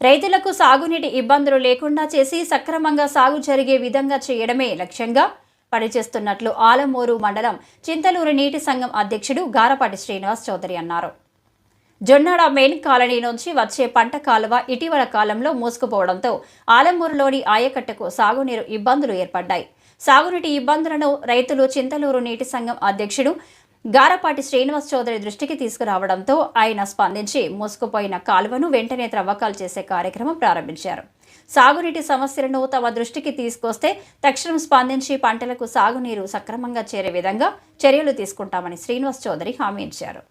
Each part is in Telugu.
రైతులకు సాగునీటి ఇబ్బందులు లేకుండా చేసి సక్రమంగా సాగు జరిగే విధంగా చేయడమే లక్ష్యంగా పనిచేస్తున్నట్లు ఆలమూరు మండలం చింతలూరు నీటి సంఘం అధ్యక్షుడు గారపాటి శ్రీనివాస్ చౌదరి అన్నారు. జొన్నాడ మెయిన్ కాలనీ నుంచి వచ్చే పంట కాలువ ఇటీవల కాలంలో మూసుకుపోవడంతో ఆలమూరులోని ఆయకట్టకు సాగునీరు ఇబ్బందులు ఏర్పడ్డాయి. సాగునీటి ఇబ్బందులను రైతులు చింతలూరు నీటి సంఘం అధ్యక్షుడు గారపాటి శ్రీనివాస్ చౌదరి దృష్టికి తీసుకురావడంతో ఆయన స్పందించి మూసుకుపోయిన కాలువను వెంటనే త్రవ్వకాలు చేసే కార్యక్రమం ప్రారంభించారు. సాగునీటి సమస్యలను తమ దృష్టికి తీసుకొస్తే తక్షణం స్పందించి పంటలకు సాగునీరు సక్రమంగా చేరే విధంగా చర్యలు తీసుకుంటామని శ్రీనివాస్ చౌదరి హామీ ఇచ్చారు.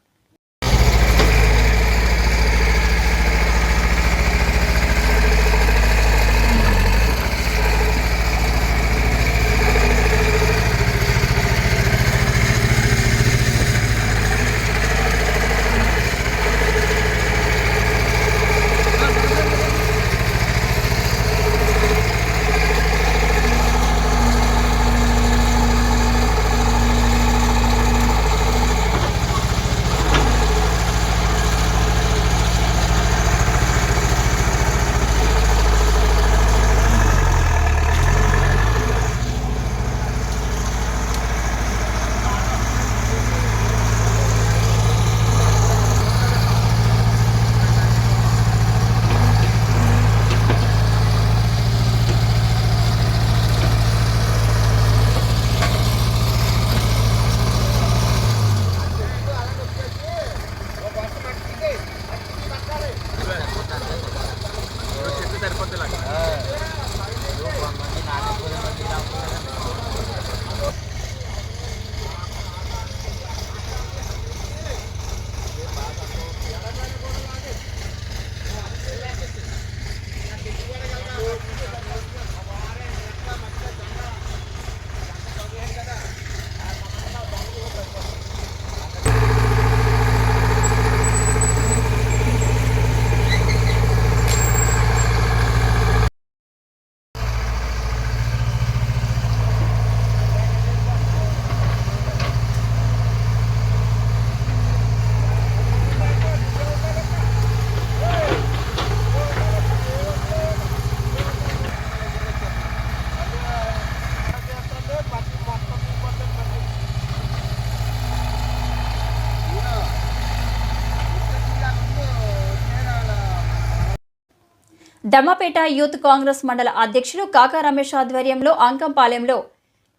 దమ్మపేట యూత్ కాంగ్రెస్ మండల అధ్యక్షులు కాకా రమేష్ ఆధ్వర్యంలో అంకంపాలెంలో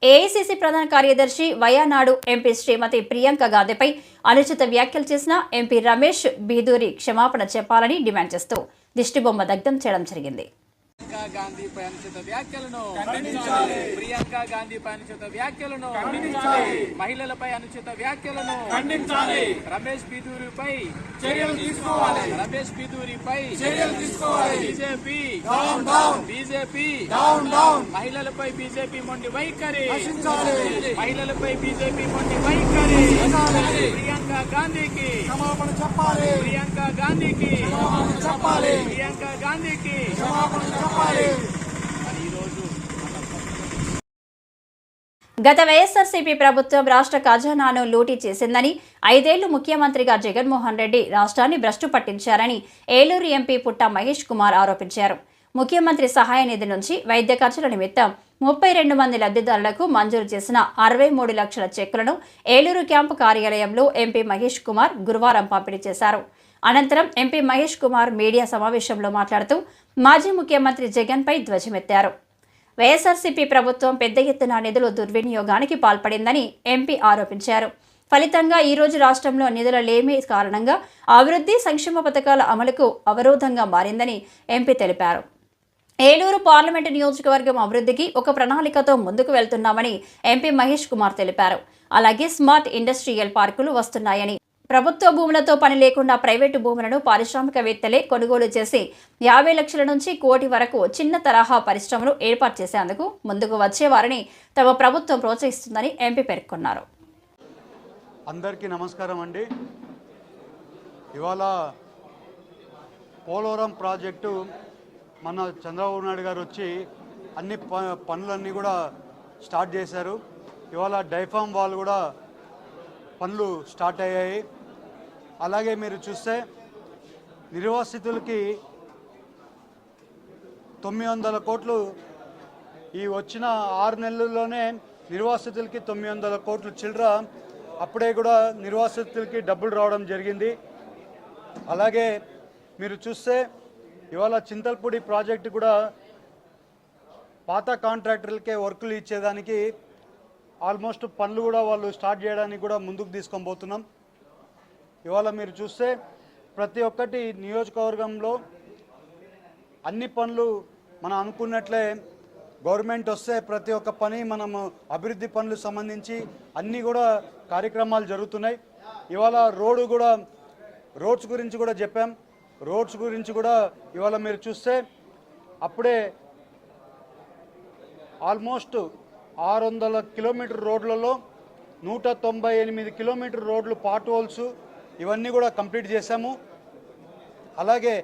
ఏఐసీసీ ప్రధాన కార్యదర్శి వయానాడు ఎంపీ శ్రీమతి ప్రియాంక గాంధీపై అనుచిత వ్యాఖ్యలు చేసిన ఎంపీ రమేష్ బీదూరి క్షమాపణ చెప్పాలని డిమాండ్ చేస్తూ దిష్టిబొమ్మ దగ్ధం చేయడం జరిగింది. గాంధీపై అనుచిత వ్యాఖ్యలను ప్రియాంక గాంధీపై అనుచిత వ్యాఖ్యలను మహిళలపై అనుచిత వ్యాఖ్యలను రమేష్ బీదూరిపై చర్యలు తీసుకోవాలి. రమేష్ బీదూరిపై చర్యలు తీసుకోవాలి. బీజేపీ మహిళలపై బీజేపీ మొండి వైఖరి, మహిళలపై బీజేపీ మొండి వైఖరి. ప్రియాంక గాంధీకి క్షమాపణ చెప్పాలి. ప్రియాంక గాంధీకి క్షమాపణ చెప్పాలి. ప్రియాంక గాంధీకి క్షమాపణ చెప్పాలి. గత వైఎస్ఆర్సీపీ ప్రభుత్వం రాష్ట్ర ఖజానాను లూటీ చేసిందని, 5 ఏళ్లు ముఖ్యమంత్రిగా జగన్మోహన్ రెడ్డి రాష్ట్రాన్ని భ్రష్టు పట్టించారని ఏలూరు ఎంపీ పుట్ట మహేష్ కుమార్ ఆరోపించారు. ముఖ్యమంత్రి సహాయ నిధి నుంచి వైద్య ఖర్చుల నిమిత్తం 32 మంది లబ్ధిదారులకు మంజూరు చేసిన 63 లక్షల చెక్కులను ఏలూరు క్యాంపు కార్యాలయంలో ఎంపీ మహేష్ కుమార్ గురువారం పంపిణీ చేశారు. అనంతరం ఎంపీ మహేష్ కుమార్ మీడియా సమావేశంలో మాట్లాడుతూ మాజీ ముఖ్యమంత్రి జగన్పై ధ్వజమెత్తారు. వైఎస్ఆర్సీపీ ప్రభుత్వం పెద్ద ఎత్తున నిధుల దుర్వినియోగానికి పాల్పడిందని ఎంపీ ఆరోపించారు. ఫలితంగా ఈరోజు రాష్ట్రంలో నిధుల లేమి కారణంగా అభివృద్ధి సంక్షేమ పథకాల అమలుకు అవరోధంగా మారిందని ఎంపీ తెలిపారు. ఏలూరు పార్లమెంటు నియోజకవర్గం అభివృద్ధికి ఒక ప్రణాళికతో ముందుకు వెళ్తున్నామని ఎంపీ మహేష్ కుమార్ తెలిపారు. అలాగే స్మార్ట్ ఇండస్ట్రియల్ పార్కులు వస్తున్నాయని, ప్రభుత్వ భూములతో పని లేకుండా ప్రైవేటు భూములను పారిశ్రామికవేత్తలే కొనుగోలు చేసి 50 లక్షల నుంచి 1 కోటి వరకు చిన్న తరహా పరిశ్రమలు ఏర్పాటు చేసేందుకు ముందుకు వచ్చేవారిని తమ ప్రభుత్వం ప్రోత్సహిస్తుందని ఎంపీ పేర్కొన్నారు. అందరికీ నమస్కారం అండి. ఇవాళ పోలవరం ప్రాజెక్టు మన చంద్రబాబు నాయుడు గారు వచ్చి అన్ని పనులన్నీ కూడా స్టార్ట్ చేశారు. ఇవాళ డైఫామ్ వాల్ కూడా పనులు స్టార్ట్ అయ్యాయి. అలాగే మీరు చూస్తే నిర్వాసితులకి 900 కోట్లు ఈ వచ్చిన 6 నెలల్లోనే నిర్వాసితులకి 900 కోట్లు చిల్లర అప్పుడే కూడా నిర్వాసితులకి డబ్బులు రావడం జరిగింది. అలాగే మీరు చూస్తే ఇవాళ చింతల్పూడి ప్రాజెక్టు కూడా పాత కాంట్రాక్టర్లకే వర్కులు ఇచ్చేదానికి ఆల్మోస్ట్ పనులు కూడా వాళ్ళు స్టార్ట్ చేయడానికి కూడా ముందుకు తీసుకొని పోతున్నాం. ఇవాళ మీరు చూస్తే ప్రతి ఒక్కటి నియోజకవర్గంలో అన్ని పనులు మనం అనుకున్నట్లే గవర్నమెంట్ వస్తే ప్రతి ఒక్క పని మనము అభివృద్ధి పనులు సంబంధించి అన్నీ కూడా కార్యక్రమాలు జరుగుతున్నాయి. ఇవాళ రోడ్స్ గురించి కూడా చెప్పాం. రోడ్స్ గురించి కూడా ఇవాళ మీరు చూస్తే అప్పుడే ఆల్మోస్ట్ 600 కిలోమీటర్ రోడ్లలో 198 కిలోమీటర్ రోడ్లు పార్ట్ హోల్స్ ఇవన్నీ కూడా కంప్లీట్ చేశాము. అలాగే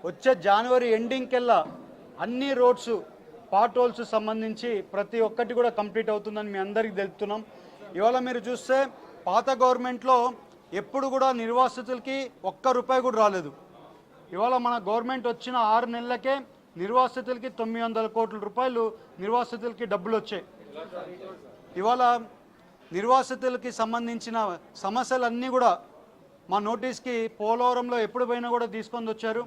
వచ్చే జనవరి ఎండింగ్ కల్లా అన్ని రోడ్స్ పార్ట్ హోల్స్ సంబంధించి ప్రతి ఒక్కటి కూడా కంప్లీట్ అవుతుందని మీ అందరికీ తెలుపుతున్నాం. ఇవాళ మీరు చూస్తే పాత గవర్నమెంట్లో ఎప్పుడు కూడా నిర్వాసితులకి ఒక్క రూపాయి కూడా రాలేదు. ఇవాళ మన గవర్నమెంట్ వచ్చిన 6 నెలలకే నిర్వాసితులకి 900 కోట్ల రూపాయలు నిర్వాసితులకి డబ్బులు వచ్చాయి. ఇవాళ నిర్వాసితులకి సంబంధించిన సమస్యలన్నీ కూడా మా నోటీస్కి పోలవరంలో ఎప్పుడు పోయినా కూడా తీసుకొని వచ్చారు.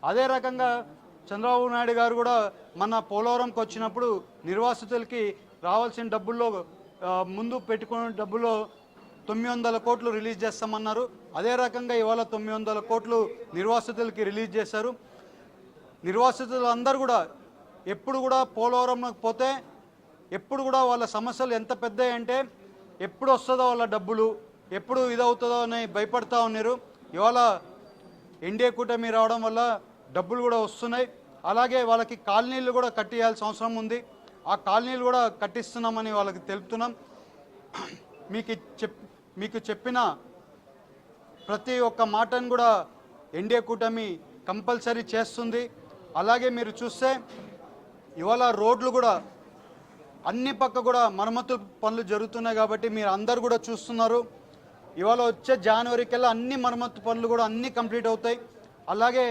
అదే రకంగా చంద్రబాబు నాయుడు గారు కూడా మన పోలవరంకి వచ్చినప్పుడు నిర్వాసితులకి రావాల్సిన డబ్బుల్లో ముందు పెట్టుకున్న డబ్బులో 900 కోట్లు రిలీజ్ చేస్తామన్నారు. అదే రకంగా ఇవాళ 900 కోట్లు నిర్వాసితులకి రిలీజ్ చేశారు. నిర్వాసితులు అందరూ కూడా ఎప్పుడు కూడా పోలవరంలోకి పోతే ఎప్పుడు కూడా వాళ్ళ సమస్యలు ఎంత పెద్దవి అంటే ఎప్పుడు వస్తుందో వాళ్ళ డబ్బులు, ఎప్పుడు ఇదవుతుందో అని భయపడతా ఉన్నారు. ఇవాళ ఎన్డీఏ కూటమి రావడం వల్ల డబ్బులు కూడా వస్తున్నాయి. అలాగే వాళ్ళకి కాలనీలు కూడా కట్టియాల్సిన అవసరం ఉంది. ఆ కాలనీలు కూడా కట్టిస్తున్నామని వాళ్ళకి తెలుపుతున్నాం. మీకు చెప్పిన ప్రతి ఒక్క మాటను కూడా ఎన్డీఏ కూటమి కంపల్సరీ చేస్తుంది. అలాగే మీరు చూస్తే ఇవాళ రోడ్లు కూడా అన్ని పక్క కూడా మరమ్మతు పనులు జరుగుతున్నాయి కాబట్టి మీరు అందరు కూడా చూస్తున్నారు. ఇవాళ వచ్చే జనవరి కల్లా అన్ని మరమ్మతు పనులు కూడా అన్నీ కంప్లీట్ అవుతాయి. అలాగే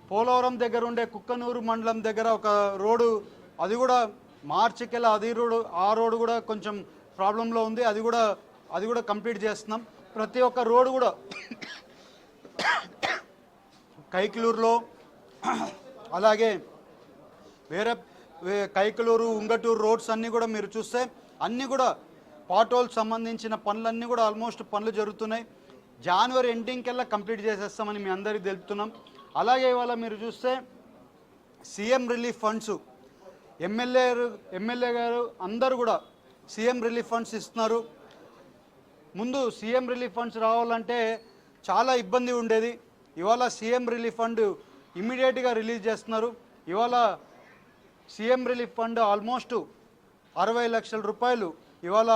పోలవరం దగ్గర ఉండే కుక్కనూరు మండలం దగ్గర ఒక రోడ్డు అది కూడా మార్చి కల్లా ఆ రోడ్డు కూడా కొంచెం ప్రాబ్లంలో ఉంది. అది కూడా కంప్లీట్ చేస్తున్నాం. ప్రతి ఒక్క రోడ్డు కూడా కైకలూరులో అలాగే కైకలూరు ఉంగటూరు రోడ్స్ అన్నీ కూడా మీరు చూస్తే అన్నీ కూడా పార్ట్ హోల్స్ సంబంధించిన పనులన్నీ కూడా ఆల్మోస్ట్ పనులు జరుగుతున్నాయి. జనవరి ఎండింగ్ కల్లా కంప్లీట్ చేసేస్తామని మీ అందరికీ తెలుపుతున్నాం. అలాగే ఇవాళ మీరు చూస్తే సీఎం రిలీఫ్ ఫండ్స్ ఎమ్మెల్యే గారు అందరూ కూడా సీఎం రిలీఫ్ ఫండ్స్ ఇస్తున్నారు. ముందు సీఎం రిలీఫ్ ఫండ్స్ రావాలంటే చాలా ఇబ్బంది ఉండేది. ఇవాళ సీఎం రిలీఫ్ ఫండ్ ఇమీడియట్గా రిలీజ్ చేస్తున్నారు. ఇవాళ సీఎం రిలీఫ్ ఫండ్ ఆల్మోస్ట్ 60 లక్షల రూపాయలు ఇవాళ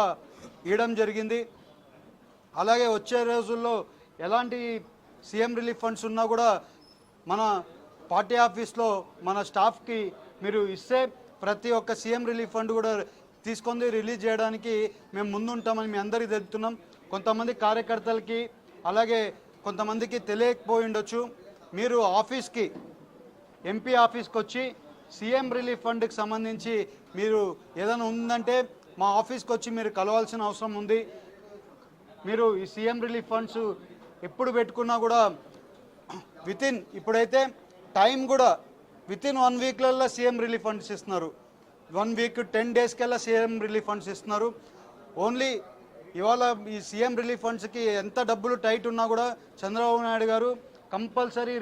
ఇవ్వడం జరిగింది. అలాగే వచ్చే రోజుల్లో ఎలాంటి సీఎం రిలీఫ్ ఫండ్స్ ఉన్నా కూడా మన పార్టీ ఆఫీస్లో మన స్టాఫ్కి మీరు ఇస్తే ప్రతి ఒక్క సీఎం రిలీఫ్ ఫండ్ కూడా తీసుకొని రిలీజ్ చేయడానికి మేము ముందుంటామని మీ అందరికీ తెలుపుతున్నాం. కొంతమంది కార్యకర్తలకి అలాగే కొంతమందికి తెలియకపోయి ఉండొచ్చు. మీరు ఆఫీస్కి ఎంపీ ఆఫీస్కి వచ్చి సీఎం రిలీఫ్ ఫండ్కి సంబంధించి మీరు ఏదైనా ఉందంటే మా ఆఫీస్కి వచ్చి మీరు కలవాల్సిన అవసరం ఉంది. మీరు ఈ సీఎం రిలీఫ్ ఫండ్స్ ఎప్పుడు పెట్టుకున్నా కూడా ఇప్పుడైతే టైం కూడా వితిన్ 1 వీక్లలో సీఎం రిలీఫ్ ఫండ్స్ ఇస్తున్నారు. 1 వీక్ 10 డేస్ కల్లా సీఎం రిలీఫ్ ఫండ్స్ ఇస్తున్నారు. ఓన్లీ ఇవాళ ఈ సీఎం రిలీఫ్ ఫండ్స్కి ఎంత డబ్బులు టైట్ ఉన్నా కూడా చంద్రబాబు నాయుడు గారు కంపల్సరీ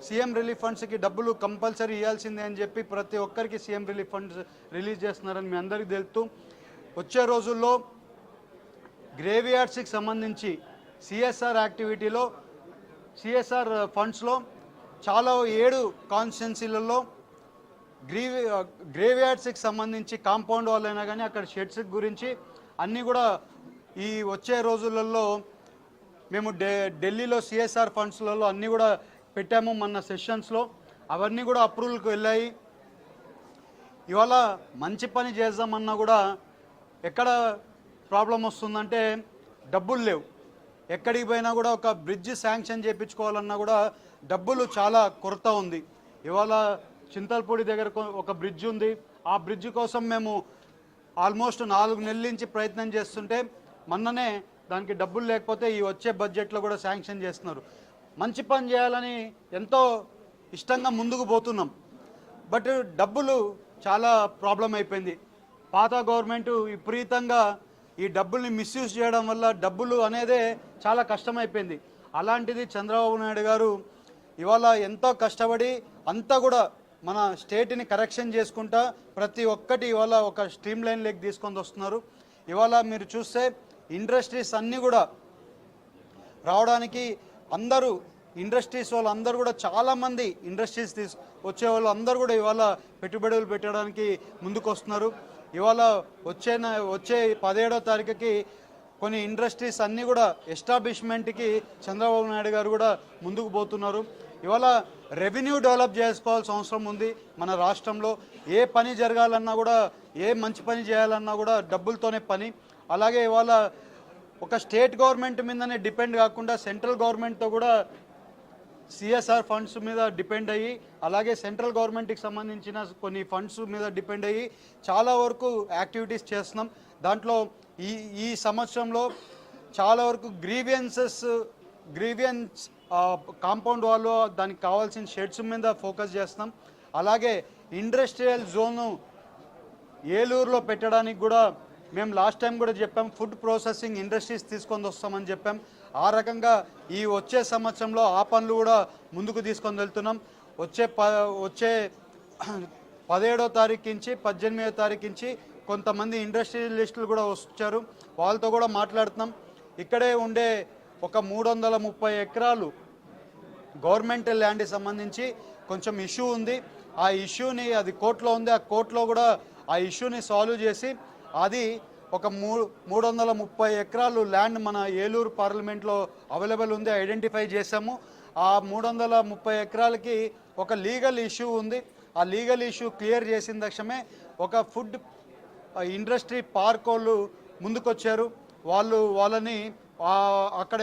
సీఎం రిలీఫ్ ఫండ్స్కి డబ్బులు కంపల్సరీ ఇవ్వాల్సిందే అని చెప్పి ప్రతి ఒక్కరికి సీఎం రిలీఫ్ ఫండ్స్ రిలీజ్ చేస్తున్నారని మీ అందరికీ తెలుపుతూ వచ్చే రోజుల్లో గ్రేవ్ యార్డ్స్కి సంబంధించి సిఎస్ఆర్ యాక్టివిటీలో సిఎస్ఆర్ ఫండ్స్లో చాలా 7 కాన్స్టిట్యున్సీలలో గ్రేవ్ యార్డ్స్కి సంబంధించి కాంపౌండ్ వాళ్ళైనా కానీ అక్కడ షెడ్స్ గురించి అన్నీ కూడా ఈ వచ్చే రోజులలో మేము ఢిల్లీలో సిఎస్ఆర్ ఫండ్స్లలో అన్నీ కూడా పెట్టాము. మన సెషన్స్లో అవన్నీ కూడా అప్రూవల్కి వెళ్ళాయి. ఇవాళ మంచి పని చేద్దామన్నా కూడా ఎక్కడ ప్రాబ్లం వస్తుందంటే డబ్బులు లేవు. ఎక్కడికి పోయినా కూడా ఒక బ్రిడ్జ్ శాంక్షన్ చేయించుకోవాలన్నా కూడా డబ్బులు చాలా కొరత ఉంది. ఇవాళ చింతల్పూడి దగ్గర ఒక బ్రిడ్జ్ ఉంది. ఆ బ్రిడ్జ్ కోసం మేము ఆల్మోస్ట్ 4 నెలల నుంచి ప్రయత్నం చేస్తుంటే మొన్ననే దానికి డబ్బులు లేకపోతే ఈ వచ్చే బడ్జెట్లో కూడా శాంక్షన్ చేస్తున్నారు. మంచి పని చేయాలని ఎంతో ఇష్టంగా ముందుకు పోతున్నాం. బట్ డబ్బులు చాలా ప్రాబ్లం అయిపోయింది. పాత గవర్నమెంట్ విపరీతంగా ఈ డబ్బుల్ని మిస్యూజ్ చేయడం వల్ల డబ్బులు అనేదే చాలా కష్టమైపోయింది. అలాంటిది చంద్రబాబు నాయుడు గారు ఇవాళ ఎంతో కష్టపడి అంతా కూడా మన స్టేట్ని కరెక్షన్ చేసుకుంటా ప్రతి ఒక్కటి ఇవాళ ఒక స్ట్రీమ్ లైన్ లెక్ తీసుకొని వస్తున్నారు. ఇవాళ మీరు చూస్తే ఇండస్ట్రీస్ అన్నీ కూడా రావడానికి అందరూ ఇండస్ట్రీస్ వాళ్ళు అందరూ కూడా చాలామంది ఇండస్ట్రీస్ వచ్చే వాళ్ళు అందరూ కూడా ఇవాళ పెట్టుబడులు పెట్టడానికి ముందుకు వస్తున్నారు. ఇవాళ వచ్చే 17వ తారీఖుకి కొన్ని ఇండస్ట్రీస్ అన్నీ కూడా ఎస్టాబ్లిష్మెంట్కి చంద్రబాబు నాయుడు గారు కూడా ముందుకు పోతున్నారు. ఇవాళ రెవెన్యూ డెవలప్ చేసుకోవాల్సిన అవసరం ఉంది. మన రాష్ట్రంలో ఏ పని జరగాలన్నా కూడా ఏ మంచి పని చేయాలన్నా కూడా డబ్బులతోనే పని. అలాగే ఇవాళ ఒక స్టేట్ గవర్నమెంట్ మీదనే డిపెండ్ కాకుండా సెంట్రల్ గవర్నమెంట్తో కూడా సిఎస్ఆర్ ఫండ్స్ మీద డిపెండ్ అయ్యి అలాగే సెంట్రల్ గవర్నమెంట్కి సంబంధించిన కొన్ని ఫండ్స్ మీద డిపెండ్ అయ్యి చాలా వరకు యాక్టివిటీస్ చేస్తున్నాం. దాంట్లో ఈ సంవత్సరంలో చాలా వరకు గ్రీవియన్స్ కాంపౌండ్ వాళ్ళు దానికి కావాల్సిన షెడ్స్ మీద ఫోకస్ చేస్తున్నాం. అలాగే ఇండస్ట్రియల్ జోను ఏలూరులో పెట్టడానికి కూడా మేము లాస్ట్ టైం కూడా చెప్పాం, ఫుడ్ ప్రాసెసింగ్ ఇండస్ట్రీస్ తీసుకొని వస్తామని చెప్పాం. ఆ రకంగా ఈ వచ్చే సంవత్సరంలో ఆ పనులు కూడా ముందుకు తీసుకొని వెళ్తున్నాం. వచ్చే 17వ తారీఖు నుంచి 18వ తారీఖు నుంచి కొంతమంది ఇండస్ట్రియలిస్టులు కూడా వచ్చారు. వాళ్ళతో కూడా మాట్లాడుతున్నాం. ఇక్కడే ఉండే ఒక 330 ఎకరాలు గవర్నమెంట్ ల్యాండ్కి సంబంధించి కొంచెం ఇష్యూ ఉంది. ఆ ఇష్యూని అది కోర్టులో ఉంది. ఆ కోర్టులో కూడా ఆ ఇష్యూని సాల్వ్ చేసి అది ఒక 330 ఎకరాలు ల్యాండ్ మన ఏలూరు పార్లమెంట్లో అవైలబుల్ ఉంది, ఐడెంటిఫై చేశాము. ఆ 330 ఎకరాలకి ఒక లీగల్ ఇష్యూ ఉంది. ఆ లీగల్ ఇష్యూ క్లియర్ చేసిన తక్షణమే ఒక ఫుడ్ ఇండస్ట్రీ పార్క్ వాళ్ళు ముందుకొచ్చారు. వాళ్ళని అక్కడ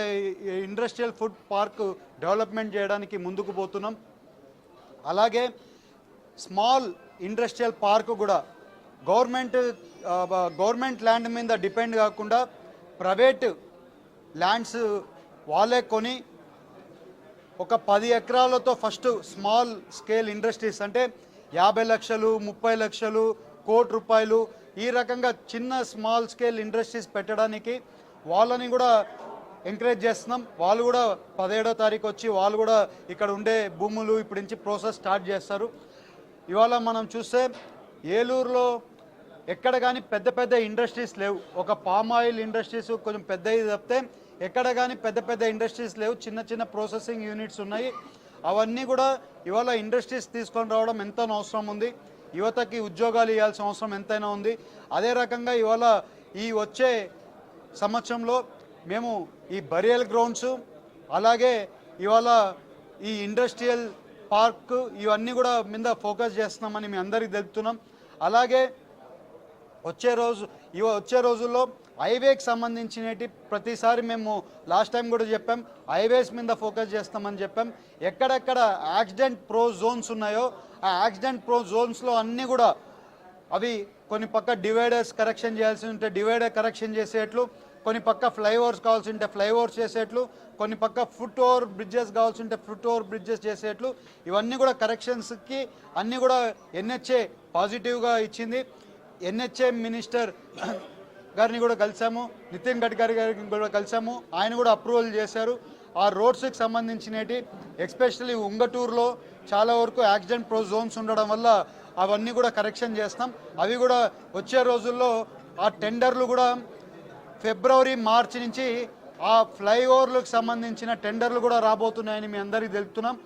ఇండస్ట్రియల్ ఫుడ్ పార్క్ డెవలప్మెంట్ చేయడానికి ముందుకు పోతున్నాం. అలాగే స్మాల్ ఇండస్ట్రియల్ పార్క్ కూడా గవర్నమెంట్ ల్యాండ్ మీద డిపెండ్ కాకుండా ప్రైవేట్ ల్యాండ్స్ వాళ్ళే కొని ఒక 10 ఎకరాలతో ఫస్ట్ స్మాల్ స్కేల్ ఇండస్ట్రీస్ అంటే 50 లక్షలు 30 లక్షలు ₹1,00,00,000 ఈ రకంగా చిన్న స్మాల్ స్కేల్ ఇండస్ట్రీస్ పెట్టడానికి వాళ్ళని కూడా ఎంకరేజ్ చేస్తున్నాం. వాళ్ళు కూడా 17వ తారీఖు వచ్చి వాళ్ళు కూడా ఇక్కడ ఉండే భూములు ఇప్పటి నుంచి ప్రాసెస్ స్టార్ట్ చేస్తారు. ఇవాళ మనం చూస్తే ఏలూరులో ఎక్కడ కానీ పెద్ద ఇండస్ట్రీస్ లేవు. ఒక పామ్ ఆయిల్ ఇండస్ట్రీస్ కొంచెం పెద్దవి తప్పితే ఎక్కడ కానీ పెద్ద ఇండస్ట్రీస్ లేవు. చిన్న ప్రాసెసింగ్ యూనిట్స్ ఉన్నాయి. అవన్నీ కూడా ఇవాళ ఇండస్ట్రీస్ తీసుకొని రావడం ఎంతో అవసరం ఉంది. యువతకి ఉద్యోగాలు ఇవ్వాల్సిన అవసరం ఎంతైనా ఉంది. అదే రకంగా ఇవాళ ఈ వచ్చే సంవత్సరంలో మేము ఈ బరియల్ గ్రౌండ్స్ అలాగే ఇవాళ ఈ ఇండస్ట్రియల్ పార్క్ ఇవన్నీ కూడా మీద ఫోకస్ చేస్తున్నామని మీ అందరికీ తెలుపుతున్నాం. అలాగే వచ్చే రోజుల్లో హైవేకి సంబంధించినవి ప్రతిసారి మేము లాస్ట్ టైం కూడా చెప్పాం, హైవేస్ మీద ఫోకస్ చేస్తామని చెప్పాం. ఎక్కడెక్కడ యాక్సిడెంట్ ప్రో జోన్స్ ఉన్నాయో ఆ యాక్సిడెంట్ ప్రో జోన్స్లో అన్నీ కూడా అవి కొన్ని పక్క డివైడర్స్ కరెక్షన్ చేయాల్సి ఉంటే డివైడర్ కరెక్షన్ చేసేట్లు, కొన్ని పక్క ఫ్లైఓవర్స్ కావాల్సి ఉంటే ఫ్లైఓవర్స్ చేసేట్లు, కొన్ని పక్క ఫుట్ ఓవర్ బ్రిడ్జెస్ కావాల్సి ఉంటే ఫుట్ ఓవర్ బ్రిడ్జెస్ చేసేట్లు, ఇవన్నీ కూడా కరెక్షన్స్కి అన్నీ కూడా ఎన్హెచ్ఏ పాజిటివ్గా ఇచ్చింది. ఎన్హెచ్ఏ మినిస్టర్ గారిని కూడా కలిసాము, నితిన్ గడ్కరీ గారిని కూడా కలిసాము, ఆయన కూడా అప్రూవల్ చేశారు. ఆ రోడ్స్కి సంబంధించినవి ఎస్పెషల్లీ ఉంగటూరులో చాలా వరకు యాక్సిడెంట్ ప్రో జోన్స్ ఉండడం వల్ల అవన్నీ కూడా కరెక్షన్ చేస్తాం. అవి కూడా వచ్చే రోజుల్లో ఆ టెండర్లు కూడా ఫిబ్రవరి మార్చి నుంచి ఆ ఫ్లైఓవర్లకు సంబంధించిన టెండర్లు కూడా రాబోతున్నాయని మీ అందరికీ తెలుపుతున్నాం.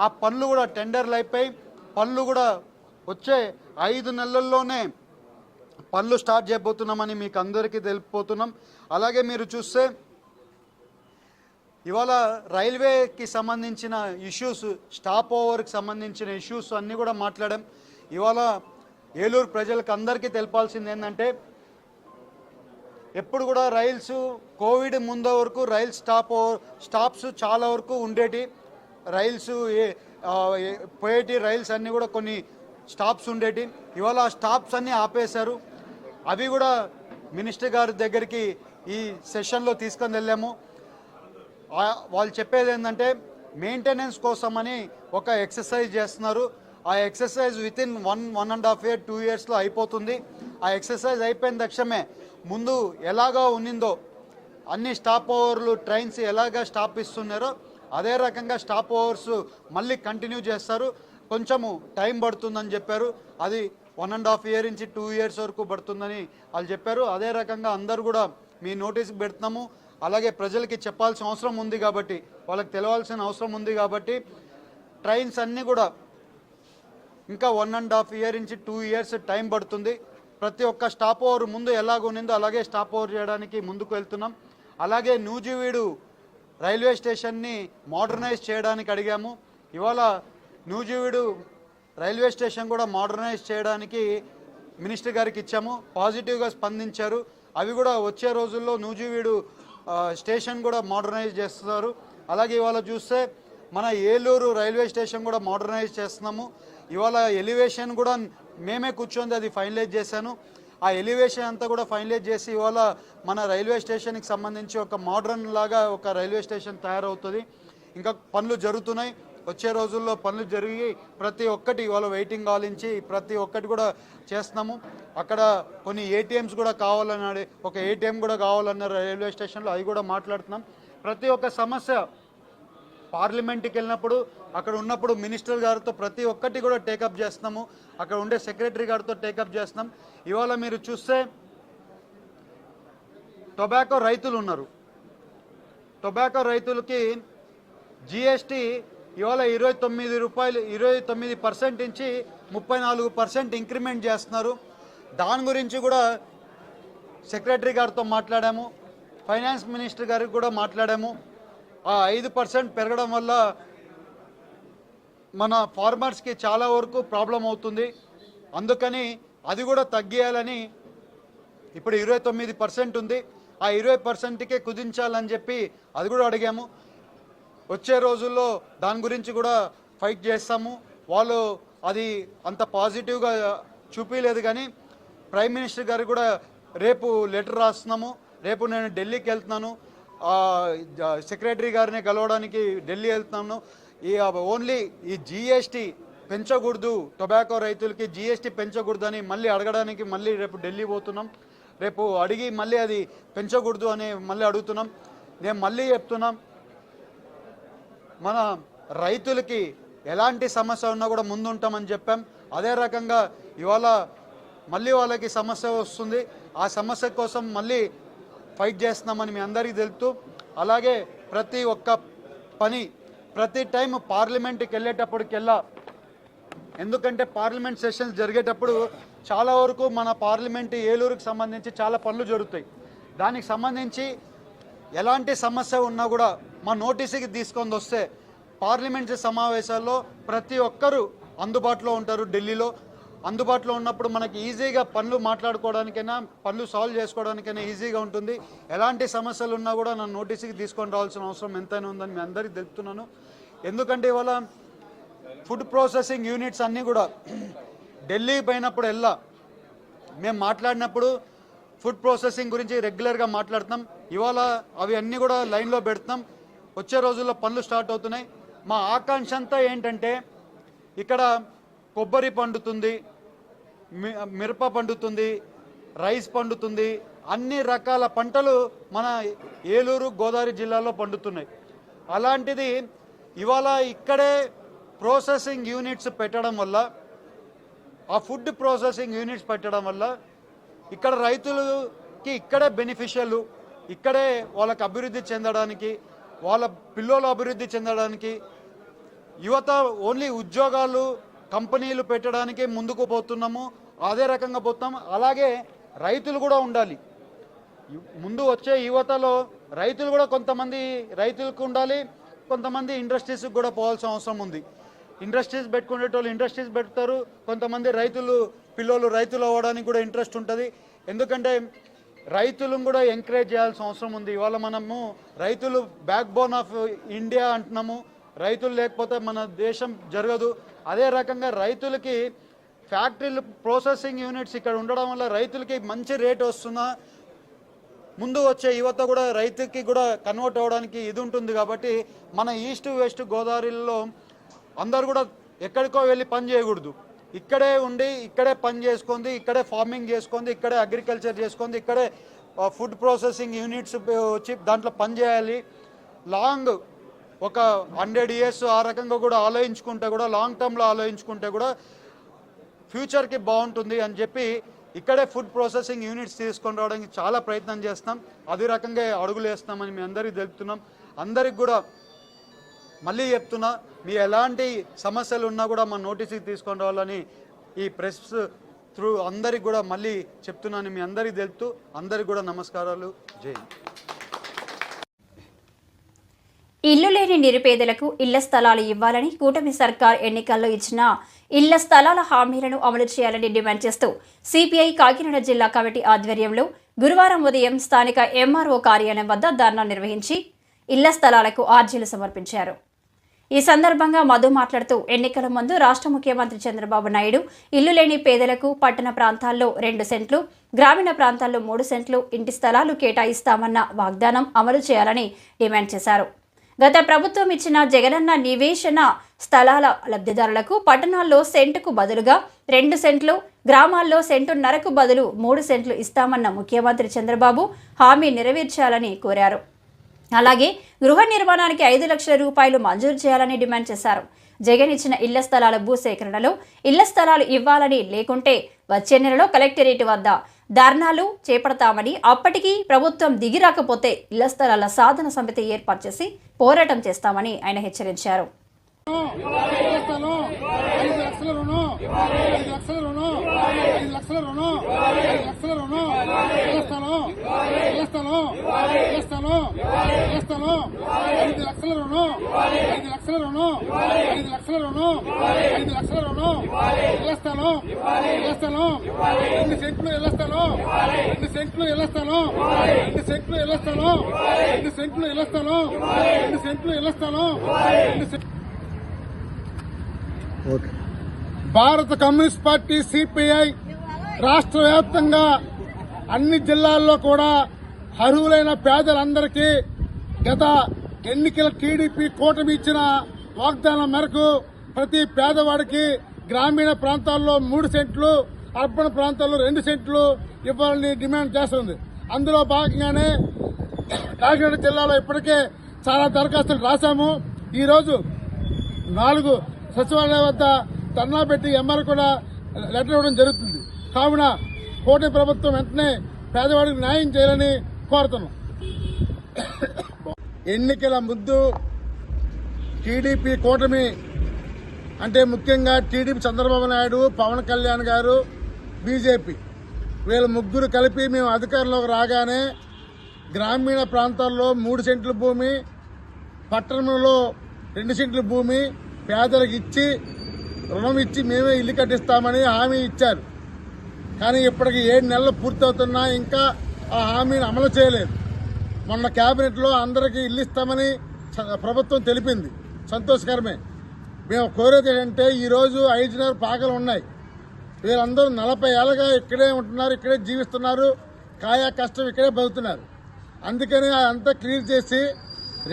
ఆ పనులు కూడా టెండర్లు అయిపోయి పనులు కూడా వచ్చే 5 నెలల్లోనే పనులు స్టార్ట్ చేయబోతున్నామని మీకు అందరికీ తెలిపిపోతున్నాం. అలాగే మీరు చూస్తే ఇవాళ రైల్వేకి సంబంధించిన ఇష్యూస్, స్టాప్ ఓవర్కి సంబంధించిన ఇష్యూస్ అన్నీ కూడా మాట్లాడాం. ఇవాళ ఏలూరు ప్రజలకు అందరికీ తెలపాల్సింది ఏంటంటే ఎప్పుడు కూడా రైల్స్ కోవిడ్ ముందు వరకు రైల్ స్టాప్స్ చాలా వరకు ఉండేటి. రైల్స్ పోయేటి రైల్స్ అన్నీ కూడా కొన్ని స్టాప్స్ ఉండేటి, ఇవాళ ఆ స్టాప్స్ అన్నీ ఆపేశారు. అవి కూడా మినిస్టర్ గారి దగ్గరికి ఈ సెషన్లో తీసుకొని వెళ్ళాము. వాళ్ళు చెప్పేది ఏంటంటే మెయింటెనెన్స్ కోసమని ఒక ఎక్సర్సైజ్ చేస్తున్నారు. ఆ ఎక్సర్సైజ్ వితిన్ 1.5 year 2 yearsలో అయిపోతుంది. ఆ ఎక్సర్సైజ్ అయిపోయిన తక్షణమే ముందు ఎలాగా ఉన్నిందో అన్ని స్టాప్ ఓవర్లు ట్రైన్స్ ఎలాగా స్టాప్ ఇస్తున్నారో అదే రకంగా స్టాప్ ఓవర్స్ మళ్ళీ కంటిన్యూ చేస్తారు. కొంచెము టైం పడుతుందని చెప్పారు. అది 1.5 year నుంచి 2 years వరకు పడుతుందని వాళ్ళు చెప్పారు. అదే రకంగా అందరూ కూడా మీ నోటీస్కి పెడుతున్నాము. అలాగే ప్రజలకి చెప్పాల్సిన అవసరం ఉంది కాబట్టి, వాళ్ళకి తెలవాల్సిన అవసరం ఉంది కాబట్టి ట్రైన్స్ అన్నీ కూడా ఇంకా 1.5 year నుంచి 2 years టైం పడుతుంది. ప్రతి ఒక్క స్టాప్ ఓవర్ ముందు ఎలాగునిందో అలాగే స్టాప్ ఓవర్ చేయడానికి ముందుకు వెళ్తున్నాం. అలాగే నూజివీడు రైల్వే స్టేషన్ని మోడర్నైజ్ చేయడానికి అడిగాము. ఇవాళ నూజివీడు రైల్వే స్టేషన్ కూడా మోడర్నైజ్ చేయడానికి మినిస్టర్ గారికి ఇచ్చాము. పాజిటివ్గా స్పందించారు. అవి కూడా వచ్చే రోజుల్లో నూజివీడు స్టేషన్ కూడా మోడర్నైజ్ చేస్తున్నారు. అలాగే ఇవాళ చూస్తే మన ఏలూరు రైల్వే స్టేషన్ కూడా మోడర్నైజ్ చేస్తున్నాము. ఇవాళ ఎలివేషన్ కూడా మేమే కూర్చొని అది ఫైనలైజ్ చేశాను. ఆ ఎలివేషన్ అంతా కూడా ఫైనలైజ్ చేసి ఇవాళ మన రైల్వే స్టేషన్కి సంబంధించి ఒక మోడర్న్ లాగా ఒక రైల్వే స్టేషన్ తయారవుతుంది. ఇంకా పనులు జరుగుతున్నాయి. వచ్చే రోజుల్లో పనులు జరిగి ప్రతి ఒక్కటి ఇవాళ వెయిటింగ్ హాల్ నుంచి ప్రతి ఒక్కటి కూడా చేస్తున్నాము. అక్కడ కొన్ని ఏటీఎంస్ కూడా కావాలన్నాడు, ఒక ఏటీఎం కూడా కావాలన్నారు రైల్వే స్టేషన్లో, అవి కూడా మాట్లాడుతున్నాం. ప్రతి ఒక్క సమస్య పార్లమెంట్కి వెళ్ళినప్పుడు అక్కడ ఉన్నప్పుడు మినిస్టర్ గారితో ప్రతి ఒక్కటి కూడా టేకప్ చేస్తున్నాము. అక్కడ ఉండే సెక్రటరీ గారితో టేకప్ చేస్తున్నాం. ఇవాళ మీరు చూస్తే టొబాకో రైతులు ఉన్నారు. టొబాకో రైతులకి జిఎస్టీ ఇవాళ 29% నుంచి 34% ఇంక్రిమెంట్ చేస్తున్నారు. దాని గురించి కూడా సెక్రటరీ గారితో మాట్లాడాము. ఫైనాన్స్ మినిస్టర్ గారికి కూడా మాట్లాడాము. ఆ 5% పెరగడం వల్ల మన ఫార్మర్స్కి చాలా వరకు ప్రాబ్లం అవుతుంది. అందుకని అది కూడా తగ్గియాలని ఇప్పుడు 29% ఉంది. ఆ 20%కే కుదించాలని చెప్పి అది కూడా అడిగాము. వచ్చే రోజుల్లో దాని గురించి కూడా ఫైట్ చేస్తాము. వాళ్ళు అది అంత పాజిటివ్గా చూపించలేదు, కానీ ప్రైమ్ మినిస్టర్ గారికి కూడా రేపు లెటర్ రాస్తున్నాము. రేపు నేను ఢిల్లీకి వెళ్తున్నాను, సెక్రటరీ గారిని కలవడానికి ఢిల్లీ వెళ్తున్నాను. ఓన్లీ ఈ జిఎస్టీ పెంచకూడదు, టొబాకో రైతులకి జిఎస్టీ పెంచకూడదు అని మళ్ళీ అడగడానికి మళ్ళీ రేపు ఢిల్లీ పోతున్నాం. రేపు అడిగి మళ్ళీ అది పెంచకూడదు అని మళ్ళీ అడుగుతున్నాం. నేను మళ్ళీ చెప్తున్నాం, మన రైతులకి ఎలాంటి సమస్య ఉన్నా కూడా ముందుంటామని చెప్పాం. అదే రకంగా ఇవాళ మళ్ళీ వాళ్ళకి సమస్య వస్తుంది. ఆ సమస్య కోసం మళ్ళీ ఫైట్ చేస్తున్నామని మీ అందరికీ తెలుపుతూ, అలాగే ప్రతి ఒక్క పని ప్రతి టైం పార్లమెంట్కి వెళ్ళేటప్పటికెల్లా, ఎందుకంటే పార్లమెంట్ సెషన్స్ జరిగేటప్పుడు చాలా వరకు మన పార్లమెంట్ ఏలూరుకి సంబంధించి చాలా పనులు జరుగుతాయి. దానికి సంబంధించి ఎలాంటి సమస్య ఉన్నా కూడా మా నోటీసుకి తీసుకొని వస్తే పార్లమెంట్ సమావేశాల్లో ప్రతి ఒక్కరూ అందుబాటులో ఉంటారు. ఢిల్లీలో అందుబాటులో ఉన్నప్పుడు మనకి ఈజీగా పనులు మాట్లాడుకోవడానికైనా పనులు సాల్వ్ చేసుకోవడానికైనా ఈజీగా ఉంటుంది. ఎలాంటి సమస్యలు ఉన్నా కూడా నా నోటీసుకి తీసుకొని రావాల్సిన అవసరం ఎంతైనా ఉందని మీ అందరికీ తెలుపుతున్నాను. ఎందుకంటే ఇవాళ ఫుడ్ ప్రాసెసింగ్ యూనిట్స్ అన్నీ కూడా ఢిల్లీ పోయినప్పుడు మేము మాట్లాడినప్పుడు ఫుడ్ ప్రాసెసింగ్ గురించి రెగ్యులర్గా మాట్లాడుతున్నాం. ఇవాళ అవి అన్నీ కూడా లైన్లో పెడుతున్నాం. వచ్చే రోజుల్లో పనులు స్టార్ట్ అవుతున్నాయి. మా ఆకాంక్ష అంతా ఏంటంటే ఇక్కడ కొబ్బరి పండుతుంది, మిరప పండుతుంది, రైస్ పండుతుంది, అన్ని రకాల పంటలు మన ఏలూరు గోదావరి జిల్లాలో పండుతున్నాయి. అలాంటిది ఇవాళ ఇక్కడే ప్రాసెసింగ్ యూనిట్స్ పెట్టడం వల్ల, ఆ ఫుడ్ ప్రాసెసింగ్ యూనిట్స్ పెట్టడం వల్ల ఇక్కడ రైతులకి ఇక్కడే బెనిఫిషియల్, ఇక్కడే వాళ్ళకి అభివృద్ధి చెందడానికి, వాళ్ళ పిల్లలు అభివృద్ధి చెందడానికి, యువత ఓన్లీ ఉద్యోగాలు కంపెనీలు పెట్టడానికి ముందుకు పోతున్నాము. అదే రకంగా పోతున్నాము. అలాగే రైతులు కూడా ఉండాలి. ముందు వచ్చే యువతలో రైతులు కూడా కొంతమంది రైతులకు ఉండాలి, కొంతమంది ఇండస్ట్రీస్కి కూడా పోవాల్సిన అవసరం ఉంది. ఇండస్ట్రీస్ పెట్టుకునేటోళ్ళు ఇండస్ట్రీస్ పెడతారు, కొంతమంది పిల్లలు రైతులు అవ్వడానికి కూడా ఇంట్రెస్ట్ ఉంటుంది. ఎందుకంటే రైతులను కూడా ఎంకరేజ్ చేయాల్సిన అవసరం ఉంది. ఇవాళ మనము రైతులు బ్యాక్ బోన్ ఆఫ్ ఇండియా అంటున్నాము. రైతులు లేకపోతే మన దేశం జరగదు. అదే రకంగా రైతులకి ఫ్యాక్టరీలు ప్రాసెసింగ్ యూనిట్స్ ఇక్కడ ఉండడం వల్ల రైతులకి మంచి రేట్ వస్తున్నా ముందు వచ్చే యువత కూడా రైతుకి కూడా కన్వర్ట్ అవ్వడానికి ఇది ఉంటుంది. కాబట్టి మన ఈస్ట్ వెస్ట్ గోదావరిలో అందరు కూడా ఎక్కడికో వెళ్ళి పని చేయకూడదు. ఇక్కడే ఉండి ఇక్కడే పని చేసుకుంది, ఇక్కడే ఫార్మింగ్ చేసుకుంది, ఇక్కడే అగ్రికల్చర్ చేసుకుంది, ఇక్కడే ఫుడ్ ప్రాసెసింగ్ యూనిట్స్ వచ్చి దాంట్లో పని చేయాలి. లాంగ్ ఒక 100 years ఆ రకంగా కూడా ఆలోచించుకుంటే కూడా లాంగ్ టర్మ్లో ఆలోచించుకుంటే కూడా ఫ్యూచర్కి బాగుంటుంది అని చెప్పి ఇక్కడే ఫుడ్ ప్రాసెసింగ్ యూనిట్స్ తీసుకొని రావడానికి చాలా ప్రయత్నం చేస్తాం. అదే రకంగా అడుగులు వేస్తామని మీ అందరికీ తెలుపుతున్నాం. అందరికి కూడా మళ్ళీ చెప్తున్నా, మీ ఎలాంటి సమస్యలు ఉన్నా కూడా మా నోటీస్కి తీసుకొని రావాలని ఈ ప్రెస్ త్రూ అందరికి కూడా మళ్ళీ చెప్తున్నాను. మీ అందరికీ తెలుపుతూ అందరికి కూడా నమస్కారాలు. జై హింద్. ఇల్లు లేని నిరుపేదలకు ఇళ్ల స్థలాలు ఇవ్వాలని కూటమి సర్కార్ ఎన్నికల్లో ఇచ్చిన ఇళ్ల స్థలాల హామీలను అమలు చేయాలని డిమాండ్ చేస్తూ సిపిఐ కాకినాడ జిల్లా కమిటీ ఆధ్వర్యంలో గురువారం ఉదయం స్థానిక ఎంఆర్ఓ కార్యాలయం వద్ద ధర్నా నిర్వహించి ఇళ్ల స్థలాలకు అర్జీలు సమర్పించారు. ఈ సందర్భంగా మధు మాట్లాడుతూ ఎన్నికల ముందు రాష్ట్ర ముఖ్యమంత్రి చంద్రబాబు నాయుడు ఇల్లు లేని పేదలకు పట్టణ ప్రాంతాల్లో 2 సెంట్లు, గ్రామీణ ప్రాంతాల్లో 3 సెంట్లు ఇంటి స్థలాలు కేటాయిస్తామన్న వాగ్దానం అమలు చేయాలని డిమాండ్ చేశారు. గత ప్రభుత్వం ఇచ్చిన జగనన్న నివేశన స్థలాల లబ్ధిదారులకు పట్టణాల్లో సెంటుకు బదులుగా 2 సెంట్లు, గ్రామాల్లో సెంటున్నరకు బదులు 3 సెంట్లు ఇస్తామన్న ముఖ్యమంత్రి చంద్రబాబు హామీ నెరవేర్చాలని కోరారు. అలాగే గృహ నిర్మాణానికి 5 లక్షల రూపాయలు మంజూరు చేయాలని డిమాండ్ చేశారు. జగన్ ఇచ్చిన ఇళ్ల స్థలాల భూసేకరణలో ఇళ్ల స్థలాలు ఇవ్వాలని, లేకుంటే వచ్చే నెలలో కలెక్టరేట్ వద్ద ధర్నాలు చేపడతామని, అప్పటికీ ప్రభుత్వం దిగిరాకపోతే ఇళ్ల స్థలాల సాధన సమితి ఏర్పాటు చేసి పోరాటం చేస్తామని ఆయన హెచ్చరించారు. 2 భారత కమ్యూనిస్ట్ పార్టీ సిపిఐ రాష్ట్ర వ్యాప్తంగా అన్ని జిల్లాల్లో కూడా అర్హులైన పేదలందరికీ గత ఎన్నికల టీడీపీ కూటమి ఇచ్చిన వాగ్దానం మేరకు ప్రతి పేదవాడికి గ్రామీణ ప్రాంతాల్లో 3 సెంట్లు, అర్బన్ ప్రాంతాల్లో 2 సెంట్లు ఇవ్వాలని డిమాండ్ చేస్తుంది. అందులో భాగంగానే కాకినాడ జిల్లాలో ఇప్పటికే చాలా దరఖాస్తులు రాశాము. ఈరోజు 4 సచివాలయం వద్ద ధర్నా పెట్టి ఎంఆర్ కూడా లెటర్ ఇవ్వడం జరుగుతుంది. కావున కూటమి ప్రభుత్వం వెంటనే పేదవాడికి న్యాయం చేయాలని కోరుతున్నాం. ఎన్నికల ముందు టీడీపీ కూటమి అంటే ముఖ్యంగా టీడీపీ చంద్రబాబు నాయుడు, పవన్ కళ్యాణ్ గారు, బీజేపీ వీళ్ళ ముగ్గురు కలిపి మేము అధికారంలోకి రాగానే గ్రామీణ ప్రాంతాల్లో 3 సెంట్ల భూమి, పట్టణంలో 2 సెంట్ల భూమి పేదలకు ఇచ్చి రుణం ఇచ్చి మేమే ఇల్లు కట్టిస్తామని హామీ ఇచ్చారు. కానీ ఇప్పటికి 7 నెలలు పూర్తవుతున్నా ఇంకా ఆ హామీని అమలు చేయలేదు. మొన్న కేబినెట్లో అందరికీ ఇల్లు ఇస్తామని ప్రభుత్వం తెలిపింది, సంతోషకరమే. మేము కోరేది ఏంటంటే ఈరోజు 5.5 పాకలు ఉన్నాయి. వీళ్ళందరూ 40 ఏళ్ళగా ఇక్కడే ఉంటున్నారు, ఇక్కడే జీవిస్తున్నారు, కాయా కష్టం ఇక్కడే బతుకుతున్నారు. అందుకని అదంతా క్లియర్ చేసి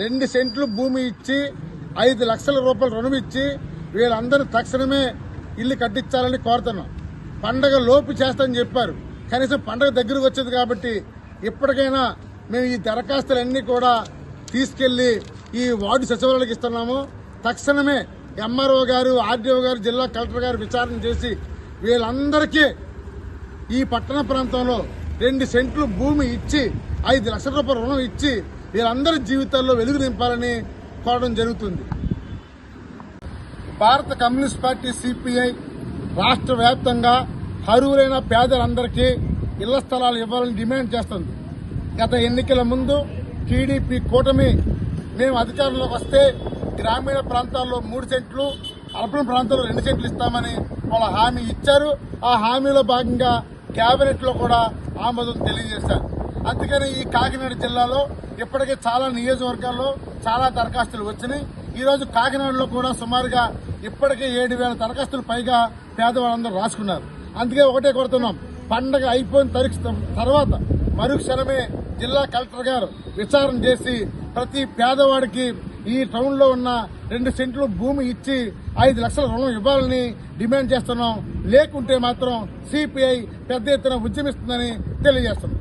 2 సెంట్లు భూమి ఇచ్చి 5 లక్షల రూపాయలు రుణం ఇచ్చి వీళ్ళందరూ తక్షణమే ఇల్లు కట్టించాలని కోరుతున్నాం. పండగ లోపు చేస్తామని చెప్పారు, కనీసం పండగ దగ్గరకు వచ్చేది కాబట్టి ఇప్పటికైనా మేము ఈ దరఖాస్తులన్నీ కూడా తీసుకెళ్లి ఈ వార్డు సచివాలయాలకు ఇస్తున్నాము. తక్షణమే ఎంఆర్ఓ గారు, ఆర్డీఓ గారు, జిల్లా కలెక్టర్ గారు విచారణ చేసి వీళ్ళందరికీ ఈ పట్టణ ప్రాంతంలో 2 సెంట్లు భూమి ఇచ్చి 5 లక్షల రూపాయల రుణం ఇచ్చి వీళ్ళందరి జీవితాల్లో వెలుగు నింపాలని కోరడం జరుగుతుంది. భారత కమ్యూనిస్ట్ పార్టీ సిపిఐ రాష్ట్ర వ్యాప్తంగా అర్హులైన పేదలందరికీ ఇళ్ల స్థలాలు ఇవ్వాలని డిమాండ్ చేస్తుంది. గత ఎన్నికల ముందు టీడీపీ కూటమి మేము అధికారంలోకి వస్తే గ్రామీణ ప్రాంతాల్లో 3 సెంట్లు, అర్బన్ ప్రాంతాల్లో 2 సెంట్లు ఇస్తామని వాళ్ళ హామీ ఇచ్చారు. ఆ హామీలో భాగంగా కేబినెట్లో కూడా ఆమోదం తెలియజేశారు. అందుకని ఈ కాకినాడ జిల్లాలో ఇప్పటికే చాలా నియోజకవర్గాల్లో చాలా దరఖాస్తులు వచ్చినాయి. ఈరోజు కాకినాడలో కూడా సుమారుగా ఇప్పటికే 7,000 దరఖాస్తులు పైగా పేదవాళ్ళందరూ రాసుకున్నారు. అందుకే ఒకటే కోరుతున్నాం, పండగ అయిపోయిన తర్వాత మరుక్షణమే జిల్లా కలెక్టర్ గారు విచారణ చేసి ప్రతి పేదవాడికి ఈ టౌన్ లో ఉన్న 2 సెంట్లు భూమి ఇచ్చి 5 లక్షల రుణం ఇవ్వాలని డిమాండ్ చేస్తున్నాం. లేకుంటే మాత్రం సిపిఐ పెద్ద ఎత్తున ఉద్యమిస్తుందని తెలియజేస్తున్నాం.